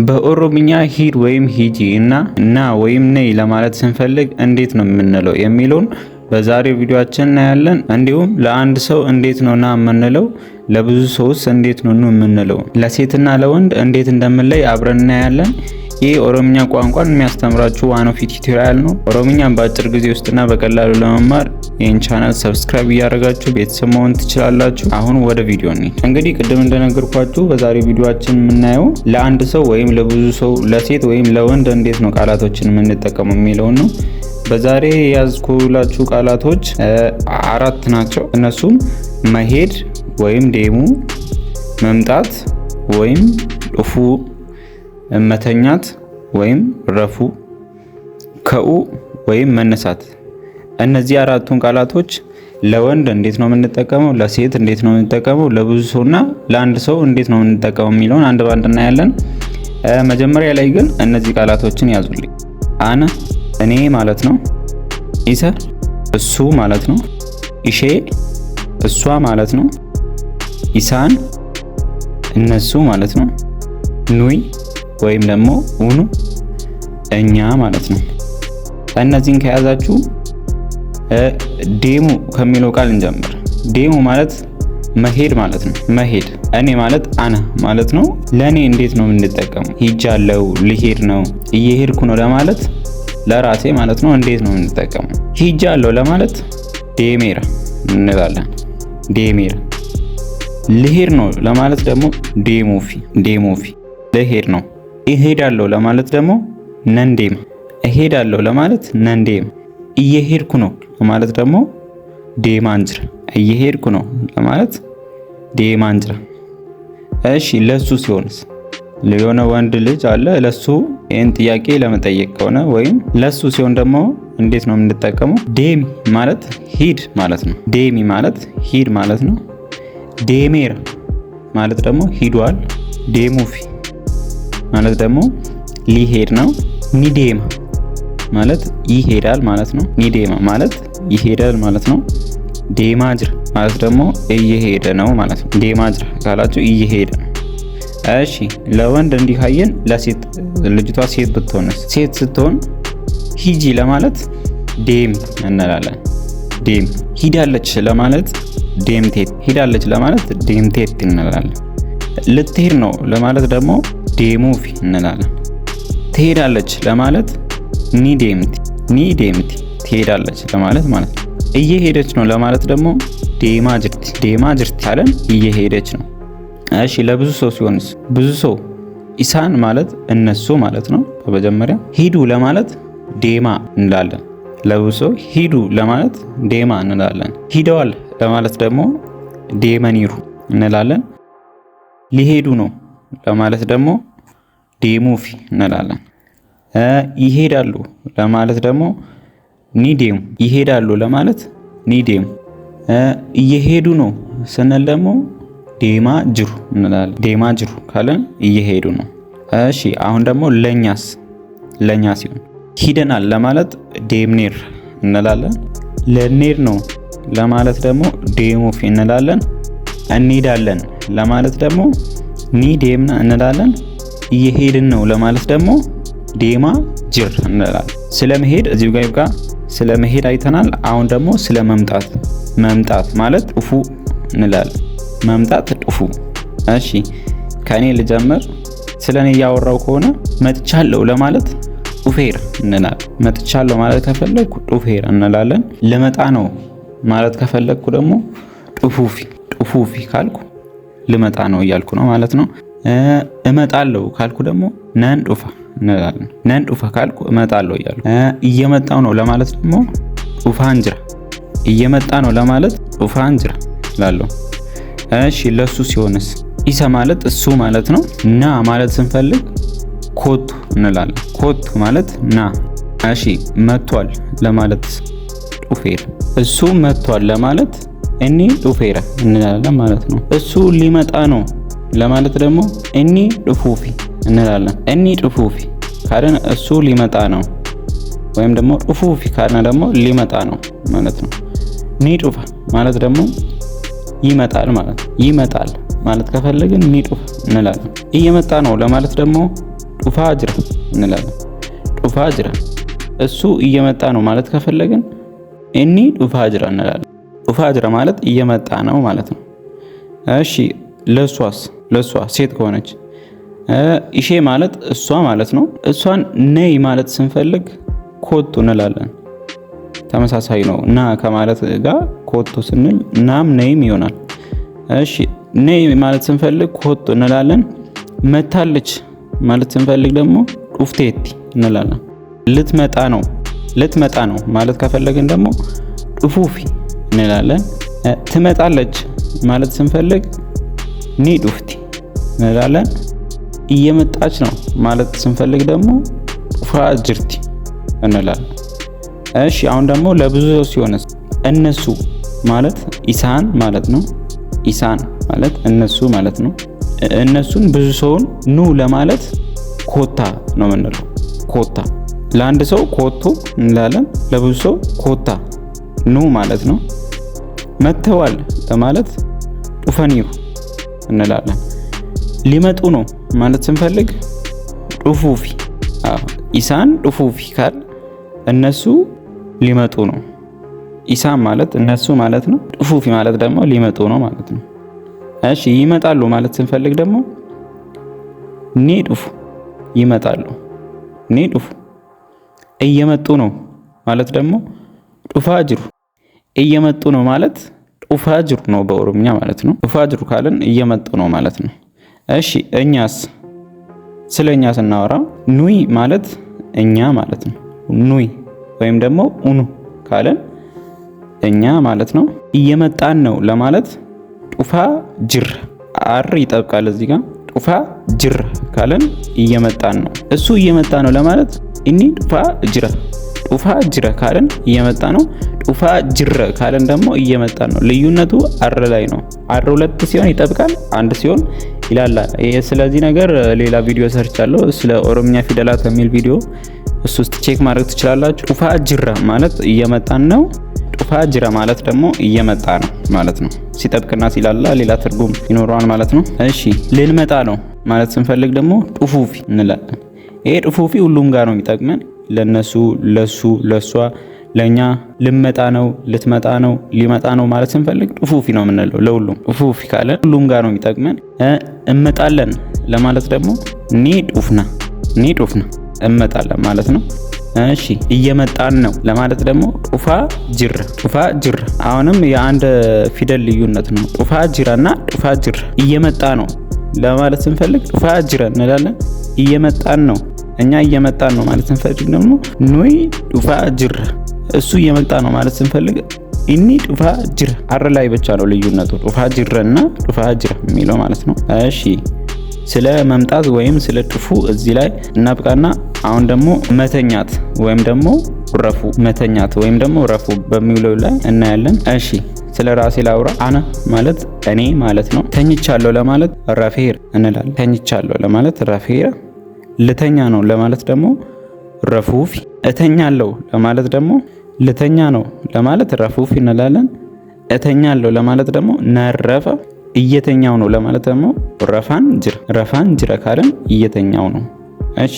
በኦሮምኛ ሂድ ወይም ሂጂ እና ና ወይም ነይ ለማለት ስንፈልግ እንዴት ነው የምንለው የሚለውን በዛሬው ቪዲዮአችን እናያለን። እንዲሁም ለአንድ ሰው እንዴት ነው ና የምንለው፣ ለብዙ ሰውስ እንዴት ነው ኑ የምንለው፣ ለሴትና ለወንድ እንዴት እንደምንለይ አብረን እናያለን። ይህ ኦሮምኛ ቋንቋን የሚያስተምራችሁ ዋን ኦፍ ቲዩቶሪያል ነው። ኦሮምኛን በአጭር ጊዜ ውስጥና በቀላሉ ለመማር ይህን ቻናል ሰብስክራይብ እያደረጋችሁ ቤተሰብ መሆን ትችላላችሁ። አሁን ወደ ቪዲዮ እንሂድ። እንግዲህ ቅድም እንደነገርኳችሁ በዛሬው ቪዲዮአችን የምናየው ለአንድ ሰው ወይም ለብዙ ሰው፣ ለሴት ወይም ለወንድ እንዴት ነው ቃላቶችን የምንጠቀመው የሚለውን ነው። በዛሬ ያዝኩላችሁ ቃላቶች 4 ናቸው። እነሱም መሄድ ወይም ዴሙ፣ መምጣት ወይም ዱፉ፣ መተኛት ወይም ረፉ፣ ከኡ ወይም መነሳት። እነዚህ 4ቱን ቃላቶች ለወንድ እንዴት ነው የምንጠቀመው፣ ለሴት እንዴት ነው የምንጠቀመው፣ ለብዙ ሰውና ለአንድ ሰው እንዴት ነው የምንጠቀመው የሚለውን አንድ ባንድ እናያለን። መጀመሪያ ላይ ግን እነዚህ ቃላቶችን ያዙልኝ። አነ እኔ ማለት ነው። ኢሰ እሱ ማለት ነው። ኢሼ እሷ ማለት ነው። ኢሳን እነሱ ማለት ነው። ኑይ ወይም ደግሞ ኡኑ እኛ ማለት ነው። እነዚህን ከያዛችሁ ዴሙ ከሚለው ቃል እንጀምር። ዴሙ ማለት መሄድ ማለት ነው። መሄድ። እኔ ማለት አነ ማለት ነው። ለኔ እንዴት ነው የምንጠቀመው? ሂጃለው፣ ልሄድ ነው፣ እየሄድኩ ነው ለማለት ለራሴ ማለት ነው እንዴት ነው የምንጠቀመው? ሂጃለው ለማለት ዴሜራ እንላለን። ዴሜራ። ልሄድ ነው ለማለት ደግሞ ዴሞፊ። ዴሞፊ ልሄድ ነው። እሄዳለሁ ለማለት ደግሞ ነንዴም። እሄዳለሁ ለማለት ነንዴም። እየሄድኩ ነው ለማለት ደግሞ ዴማንጅራ። እየሄድኩ ነው ለማለት ዴማንጅራ። እሺ ለሱ ሲሆንስ? የሆነ ወንድ ልጅ አለ፣ ለሱ ይህን ጥያቄ ለመጠየቅ ከሆነ ወይም ለሱ ሲሆን ደግሞ እንዴት ነው የምንጠቀመው? ዴሚ ማለት ሂድ ማለት ነው። ዴሚ ማለት ሂድ ማለት ነው። ዴሜራ ማለት ደግሞ ሂዷል። ዴሙፊ ማለት ደግሞ ሊሄድ ነው። ኒዴማ ማለት ይሄዳል ማለት ነው። ኒዴማ ማለት ይሄዳል ማለት ነው። ዴማጅራ ማለት ደግሞ እየሄደ ነው ማለት ነው። ዴማጅራ ካላችሁ እየሄደ ነው። እሺ ለወንድ እንዲህ ካየን፣ ለሴት ልጅቷ ሴት ብትሆንስ? ሴት ስትሆን ሂጂ ለማለት ዴም እንላለን። ዴም። ሂዳለች ለማለት ዴምቴት። ሂዳለች ለማለት ዴምቴት እንላለን። ልትሄድ ነው ለማለት ደግሞ ዴሙፊ እንላለን። ትሄዳለች ለማለት ኒዴምቲ። ኒዴምቲ ትሄዳለች ለማለት ማለት ነው። እየሄደች ነው ለማለት ደግሞ ዴማጅርቲ። ዴማጅርቲ ካለን እየሄደች ነው። እሺ ለብዙ ሰው ሲሆንስ? ብዙ ሰው ኢሳን ማለት እነሱ ማለት ነው። በመጀመሪያ ሂዱ ለማለት ዴማ እንላለን። ለብዙ ሰው ሂዱ ለማለት ዴማ እንላለን። ሂደዋል ለማለት ደግሞ ዴመኒሩ እንላለን። ሊሄዱ ነው ለማለት ደግሞ ዴሙፊ እንላለን። ይሄዳሉ ለማለት ደግሞ ኒዴሙ። ይሄዳሉ ለማለት ኒዴሙ። እየሄዱ ነው ስንል ደግሞ ዴማ ጅሩ እንላለን። ዴማ ጅሩ ካለን እየሄዱ ነው። እሺ አሁን ደግሞ ለኛስ? ለኛ ሲሆን ሂደናል ለማለት ዴምኔር እንላለን። ለኔር ነው ለማለት ደግሞ ዴሙፊ እንላለን። እንሄዳለን ለማለት ደግሞ ኒዴምና እንላለን። እየሄድን ነው ለማለት ደግሞ ዴማ ጅር እንላለን። ስለመሄድ እዚሁ ጋር ይብቃ። ስለመሄድ አይተናል። አሁን ደግሞ ስለ መምጣት። መምጣት ማለት ጡፉ እንላለን። መምጣት ጡፉ። እሺ ከኔ ልጀምር። ስለኔ እያወራው ከሆነ መጥቻለሁ ለማለት ጡፌር እንላለን። መጥቻለሁ ማለት ከፈለኩ ጡፌር እንላለን። ልመጣ ነው ማለት ከፈለኩ ደግሞ ጡፉፊ። ጡፉፊ ካልኩ ልመጣ ነው እያልኩ ነው ማለት ነው። እመጣለሁ ካልኩ ደግሞ ነን ጡፋ እንላለን። ነን ጡፋ ካልኩ እመጣለሁ እያልኩ። እየመጣው ነው ለማለት ደግሞ ጡፋንጅራ። እየመጣ ነው ለማለት ጡፋንጅራ እላለሁ። እሺ ለሱ ሲሆንስ? ኢሰ ማለት እሱ ማለት ነው። ና ማለት ስንፈልግ ኮቱ እንላለን። ኮቱ ማለት ና። እሺ መጥቷል ለማለት ጡፌር። እሱ መጥቷል ለማለት እኒ ጡፌራ እንላለን ማለት ነው። እሱ ሊመጣ ነው ለማለት ደግሞ እኒ ጡፉፊ እንላለን። እኒ ጡፉፊ ካለን እሱ ሊመጣ ነው ወይም ደግሞ ጡፉፊ ካለን ደግሞ ሊመጣ ነው ማለት ነው። ኒ ጡፋ ማለት ደግሞ ይመጣል ማለት ነው። ይመጣል ማለት ከፈለግን ኒ ጡፋ እንላለን። እየመጣ ነው ለማለት ደግሞ ጡፋ ጅራ እንላለን። ጡፋ ጅራ እሱ እየመጣ ነው ማለት ከፈለግን እኒ ጡፋ ጅራ እንላለን። ጡፋ ጅራ ማለት እየመጣ ነው ማለት ነው። እሺ ለሷ ሴት ከሆነች ኢሼ ማለት እሷ ማለት ነው። እሷን ነይ ማለት ስንፈልግ ኮቱ እንላለን። ተመሳሳይ ነው። ና ከማለት ጋር ኮቱ ስንል ናም ነይም ይሆናል። እሺ ነይ ማለት ስንፈልግ ኮቱ እንላለን። መታለች ማለት ስንፈልግ ደግሞ ጡፍቴቲ እንላለን። ልትመጣ ነው ማለት ከፈለግን ደግሞ ጡፉፊ እንላለን። ትመጣለች ማለት ስንፈልግ ኒ ጡፍቲ እንላለን። እየመጣች ነው ማለት ስንፈልግ ደግሞ ጡፋ ጅርቲ እንላለን። እሺ አሁን ደግሞ ለብዙ ሰው ሲሆንስ እነሱ ማለት ኢሳን ማለት ነው። ኢሳን ማለት እነሱ ማለት ነው። እነሱን ብዙ ሰውን ኑ ለማለት ኮታ ነው የምንለው። ኮታ ለአንድ ሰው ኮቶ እንላለን። ለብዙ ሰው ኮታ ኑ ማለት ነው። መተዋል ለማለት ጡፈኒሩ እንላለን። ሊመጡ ነው ማለት ስንፈልግ ጡፉፊ። ኢሳን ጡፉፊ ካል እነሱ ሊመጡ ነው። ኢሳን ማለት እነሱ ማለት ነው። ጡፉፊ ማለት ደግሞ ሊመጡ ነው ማለት ነው። እሺ ይመጣሉ ማለት ስንፈልግ ደግሞ ኒ ጡፉ ይመጣሉ። ኒ ጡፉ። እየመጡ ነው ማለት ደግሞ ጡፋ ጅሩ። እየመጡ ነው ማለት ጡፋ ጅሩ ነው በኦሮምኛ ማለት ነው። ጡፋ ጅሩ ካልን እየመጡ ነው ማለት ነው። እሺ እኛስ ስለኛ ስናወራ ኑይ ማለት እኛ ማለት ነው። ኑይ ወይም ደግሞ ኡኑ ካልን እኛ ማለት ነው። እየመጣን ነው ለማለት ጡፋ ጅር አር ይጠብቃል እዚህ ጋር ጡፋ ጅር ካልን እየመጣን ነው። እሱ እየመጣ ነው ለማለት እኒ ጡፋ ጅራ። ጡፋ ጅራ ካልን እየመጣ ነው። ጡፋ ጅረ ካልን ደግሞ እየመጣን ነው። ልዩነቱ አር ላይ ነው። አር ሁለት ሲሆን ይጠብቃል፣ አንድ ሲሆን ይላላል። ስለዚህ ነገር ሌላ ቪዲዮ ሰርቻለሁ ስለ ኦሮምኛ ፊደላት ከሚል ቪዲዮ እሱ ውስጥ ቼክ ማድረግ ትችላላችሁ። ጡፋ ጅራ ማለት እየመጣን ነው። ጡፋ ጅራ ማለት ደግሞ እየመጣ ነው ማለት ነው። ሲጠብቅና ሲላላ ሌላ ትርጉም ይኖረዋል ማለት ነው። እሺ ልንመጣ ነው ማለት ስንፈልግ ደግሞ ጡፉፊ እንላለን። ይሄ ጡፉፊ ሁሉም ጋር ነው የሚጠቅመን። ለነሱ፣ ለሱ፣ ለሷ፣ ለኛ ልመጣ ነው፣ ልትመጣ ነው፣ ሊመጣ ነው ማለት ስንፈልግ ጡፉፊ ነው የምንለው ለሁሉም። ጡፉፊ ካለ ሁሉም ጋር ነው የሚጠቅመን። እመጣለን ለማለት ደግሞ ኒ ጡፍና እመጣለን ማለት ነው። እሺ እየመጣን ነው ለማለት ደግሞ ጡፋ ጅር። አሁንም የአንድ ፊደል ልዩነት ነው። ጡፋ ጅራና ጡፋ ጅር። እየመጣ ነው ለማለት ስንፈልግ ጡፋ ጅራ እንላለን። እየመጣን ነው እኛ እየመጣን ነው ማለት ስንፈልግ ደግሞ ኑይ ጡፋ ጅር። እሱ እየመጣ ነው ማለት ስንፈልግ ኢኒ ጡፋ ጅራ። አር ላይ ብቻ ነው ልዩነቱ ጡፋ ጅራና ጡፋ ጅራ የሚለው ማለት ነው። እሺ ስለ መምጣት ወይም ስለ ጡፉ እዚህ ላይ እናብቃና አሁን ደግሞ መተኛት ወይም ደግሞ ረፉ፣ መተኛት ወይም ደግሞ ረፉ በሚለው ላይ እናያለን። እሺ ስለ ራሴ ላውራ። አነ ማለት እኔ ማለት ነው። ተኝቻለሁ ለማለት ረፌር እንላለን። ተኝቻለሁ ለማለት ረፌር። ልተኛ ነው ለማለት ደግሞ ረፉፊ። እተኛለሁ ለማለት ደግሞ ልተኛ ነው ለማለት ረፉፊ እንላለን። እተኛለሁ ለማለት ደግሞ ነረፈ። እየተኛው ነው ለማለት ደግሞ ረፋን ጅራ ካልን እየተኛው ነው። እሺ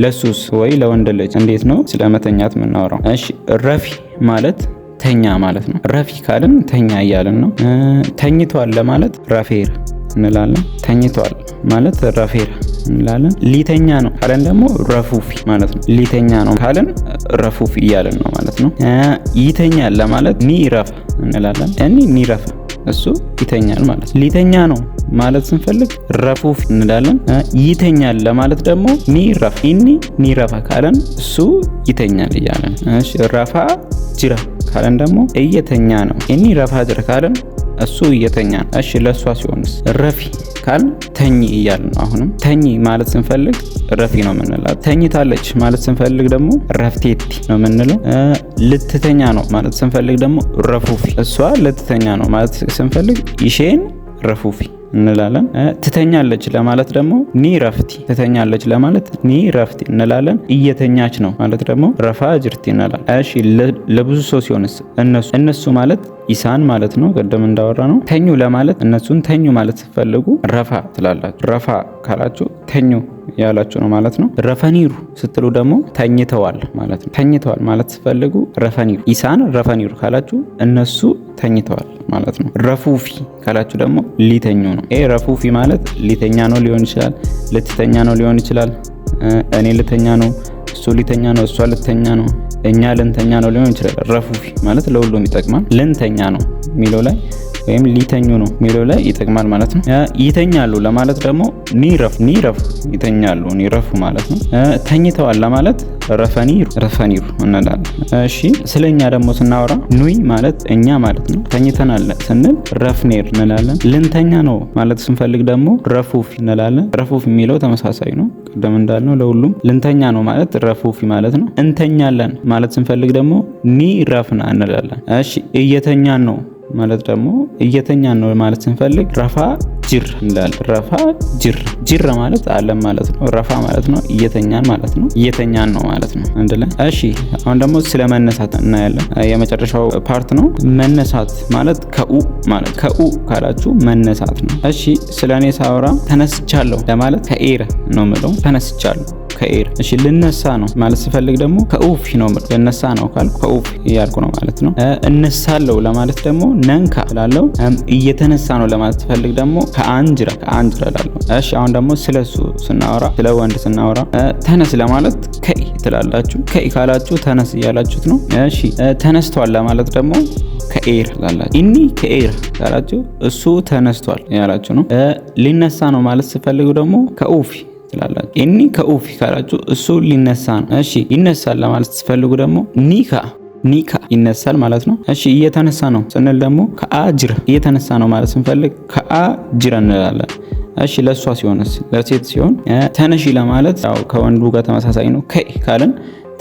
ለሱስ ወይ ለወንድ ልጅ እንዴት ነው ስለ መተኛት የምናወራው? እሺ ረፊ ማለት ተኛ ማለት ነው። ረፊ ካልን ተኛ እያልን ነው። ተኝቷል ለማለት ረፌር እንላለን። ተኝቷል ማለት ረፌር እንላለን። ሊተኛ ነው ካልን ደግሞ ረፉፊ ማለት ነው። ሊተኛ ነው ካልን ረፉፊ እያልን ነው ማለት ነው። ይተኛል ለማለት ኒረፈ እንላለን። ኒረፈ እሱ ይተኛል ማለት። ሊተኛ ነው ማለት ስንፈልግ ረፉፍ እንላለን። ይተኛል ለማለት ደግሞ ኒረፍ። ኒረፋ ካለን እሱ ይተኛል እያለን። እሺ ረፋ ጅራ ካለን ደግሞ እየተኛ ነው። ረፋ ጅራ ካለን እሱ እየተኛ ነው። እሺ ለሷ ሲሆንስ ረፊ ካል ተኝ እያልን ነው። አሁንም ተኝ ማለት ስንፈልግ ረፊ ነው የምንላት። ተኝታለች ማለት ስንፈልግ ደግሞ ረፍቴቲ ነው የምንለው። ልትተኛ ነው ማለት ስንፈልግ ደግሞ ረፉፊ። እሷ ልትተኛ ነው ማለት ስንፈልግ ይሼን ረፉፊ እንላለን። ትተኛለች ለማለት ደግሞ ኒ ረፍቲ። ትተኛለች ለማለት ኒ ረፍቲ እንላለን። እየተኛች ነው ማለት ደግሞ ረፋ ጅርቲ እንላለን። እሺ ለብዙ ሰው ሲሆንስ እነሱ ማለት ኢሳን ማለት ነው። ቀደም እንዳወራ ነው። ተኙ ለማለት እነሱን ተኙ ማለት ስትፈልጉ ረፋ ትላላችሁ። ረፋ ካላችሁ ተኙ ያላችሁ ነው ማለት ነው። ረፈኒሩ ስትሉ ደግሞ ተኝተዋል ማለት ነው። ተኝተዋል ማለት ስትፈልጉ ረፈኒሩ። ኢሳን ረፈኒሩ ካላችሁ እነሱ ተኝተዋል ማለት ነው። ረፉፊ ካላችሁ ደግሞ ሊተኙ ነው። ረፉፊ ማለት ሊተኛ ነው ሊሆን ይችላል፣ ልትተኛ ነው ሊሆን ይችላል። እኔ ልተኛ ነው፣ እሱ ሊተኛ ነው፣ እሷ ልተኛ ነው፣ እኛ ልንተኛ ነው ሊሆን ይችላል። ረፉፊ ማለት ለሁሉም ይጠቅማል። ልንተኛ ነው የሚለው ላይ ወይም ሊተኙ ነው የሚለው ላይ ይጠቅማል ማለት ነው። ይተኛሉ ለማለት ደግሞ ኒረፍ ይተኛሉ፣ ኒረፉ ማለት ነው። ተኝተዋል ለማለት ረፈኒሩ እንላለን። እሺ ስለኛ ደግሞ ስናወራ ኑይ ማለት እኛ ማለት ነው። ተኝተናል ስንል ረፍኔር እንላለን። ልንተኛ ነው ማለት ስንፈልግ ደግሞ ረፉፊ እንላለን። ረፉፊ የሚለው ተመሳሳይ ነው፣ ቀደም እንዳልነው ለሁሉም። ልንተኛ ነው ማለት ረፉፊ ማለት ነው። እንተኛለን ማለት ስንፈልግ ደግሞ ኒረፍና እንላለን። እሺ እየተኛን ነው ማለት ደግሞ እየተኛን ነው ማለት ስንፈልግ ረፋ ጅር እንላለን። ረፋ ጅር ማለት አለም ማለት ነው። ረፋ ማለት ነው እየተኛን ማለት ነው። እየተኛን ነው ማለት ነው አንድ ላይ። እሺ አሁን ደግሞ ስለ መነሳት እናያለን። የመጨረሻው ፓርት ነው። መነሳት ማለት ከኡ ካላችሁ መነሳት ነው። እሺ ስለኔ ሳወራ ተነስቻለሁ ለማለት ከኤረ ነው የምለው። ተነስቻለሁ ከኤር። እሺ ልነሳ ነው ማለት ስፈልግ ደግሞ ከኡፍ ነው የምለው። ልነሳ ነው ካልኩ ከኡፍ እያልኩ ነው ማለት ነው። እነሳለሁ ለማለት ደግሞ ነንካ እላለሁ። እየተነሳ ነው ለማለት ስፈልግ ደግሞ ከአንጅራ እላለሁ። እሺ አሁን ደግሞ ስለሱ ስናወራ፣ ስለ ወንድ ስናወራ ተነስ ለማለት ከይ ትላላችሁ። ከይ ካላችሁ ተነስ እያላችሁት ነው። እሺ ተነስቷል ለማለት ደግሞ ከኤር ላላችሁ። ኢኒ ከኤር ካላችሁ እሱ ተነስቷል ያላችሁ ነው። ሊነሳ ነው ማለት ስፈልጉ ደግሞ ከኡፍ ትላላችሁ። ኢኒ ከኡፊ ካላችሁ እሱ ሊነሳ ነው። እሺ ይነሳል ለማለት ስትፈልጉ ደግሞ ኒካ ይነሳል ማለት ነው። እሺ እየተነሳ ነው ስንል ደግሞ ከአጅር እየተነሳ ነው ማለት ስንፈልግ ከአጅር እንላለን። እሺ ለሷ ሲሆንስ ለሴት ሲሆን ተነሺ ለማለት ያው ከወንዱ ጋር ተመሳሳይ ነው። ከይ ካለን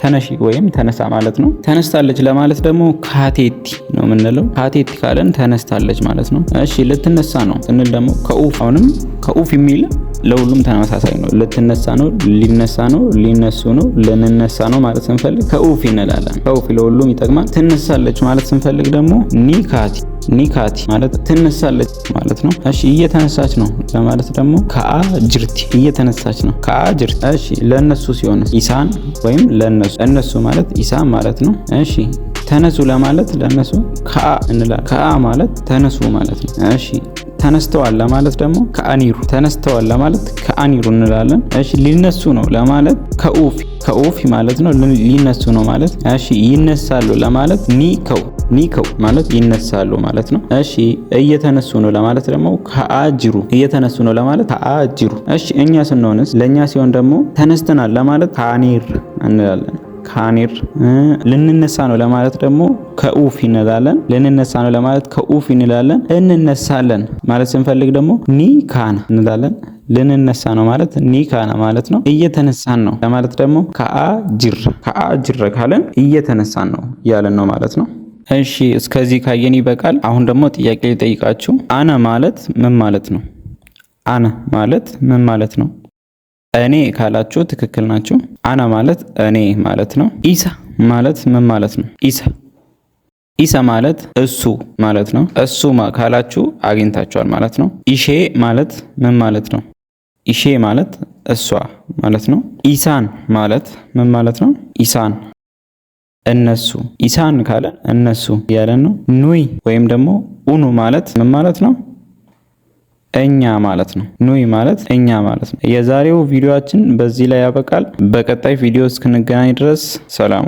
ተነሺ ወይም ተነሳ ማለት ነው። ተነስታለች ለማለት ደግሞ ካቴቲ ነው የምንለው። ካቴቲ ካለን ተነስታለች ማለት ነው። እሺ ልትነሳ ነው ስንል ደግሞ ከኡፍ፣ አሁንም ከኡፍ የሚል ለሁሉም ተመሳሳይ ነው። ልትነሳ ነው፣ ሊነሳ ነው፣ ሊነሱ ነው፣ ልንነሳ ነው ማለት ስንፈልግ ከኡፍ እንላለን። ከኡፍ ለሁሉም ይጠቅማል። ትነሳለች ማለት ስንፈልግ ደግሞ ኒካቲ ማለት ትነሳለች ማለት ነው። እሺ እየተነሳች ነው ለማለት ደግሞ ከአጅርቲ እየተነሳች ነው ከአጅርቲ። እሺ ለነሱ ሲሆን ኢሳን ወይም ለነሱ፣ እነሱ ማለት ኢሳን ማለት ነው። እሺ ተነሱ ለማለት ለነሱ ከአ እንላለን። ከአ ማለት ተነሱ ማለት ነው። እሺ ተነስተዋል ለማለት ደግሞ ተነስተዋል ለማለት ከአኒሩ እንላለን። እሺ ሊነሱ ነው ለማለት ከኡፊ ማለት ነው። ሊነሱ ነው ማለት። እሺ ይነሳሉ ለማለት ኒከው ማለት ይነሳሉ ማለት ነው። እሺ እየተነሱ ነው ለማለት ደግሞ ከአጅሩ እየተነሱ ነው ለማለት ከአጅሩ። እሺ እኛ ስንሆንስ ለኛ ሲሆን ደግሞ ተነስተናል ለማለት ከአኒር እንላለን። ካኒር ልንነሳ ነው ለማለት ደግሞ ከኡፍ እንላለን። ልንነሳ ነው ለማለት ከኡፍ እንላለን። እንነሳለን ማለት ስንፈልግ ደግሞ ኒካና እንላለን። ልንነሳ ነው ማለት ኒካና ማለት ነው። እየተነሳን ነው ለማለት ደግሞ ከአጅር ካለን እየተነሳን ነው ያለን ነው ማለት ነው። እሺ እስከዚህ ካየን ይበቃል። አሁን ደግሞ ጥያቄ ልጠይቃችሁ። አነ ማለት ምን ማለት ነው? አነ ማለት ምን ማለት ነው? እኔ ካላችሁ ትክክል ናችሁ። አና ማለት እኔ ማለት ነው። ኢሳ ማለት ምን ማለት ነው? ኢሳ ማለት እሱ ማለት ነው። እሱ ካላችሁ አግኝታችኋል ማለት ነው። ኢሼ ማለት ምን ማለት ነው? ኢሼ ማለት እሷ ማለት ነው። ኢሳን ማለት ምን ማለት ነው? ኢሳን እነሱ። ኢሳን ካለን እነሱ ያለን ነው። ኑይ ወይም ደግሞ ኡኑ ማለት ምን ማለት ነው? እኛ ማለት ነው። ኑይ ማለት እኛ ማለት ነው። የዛሬው ቪዲዮአችን በዚህ ላይ ያበቃል። በቀጣይ ቪዲዮ እስክንገናኝ ድረስ ሰላም።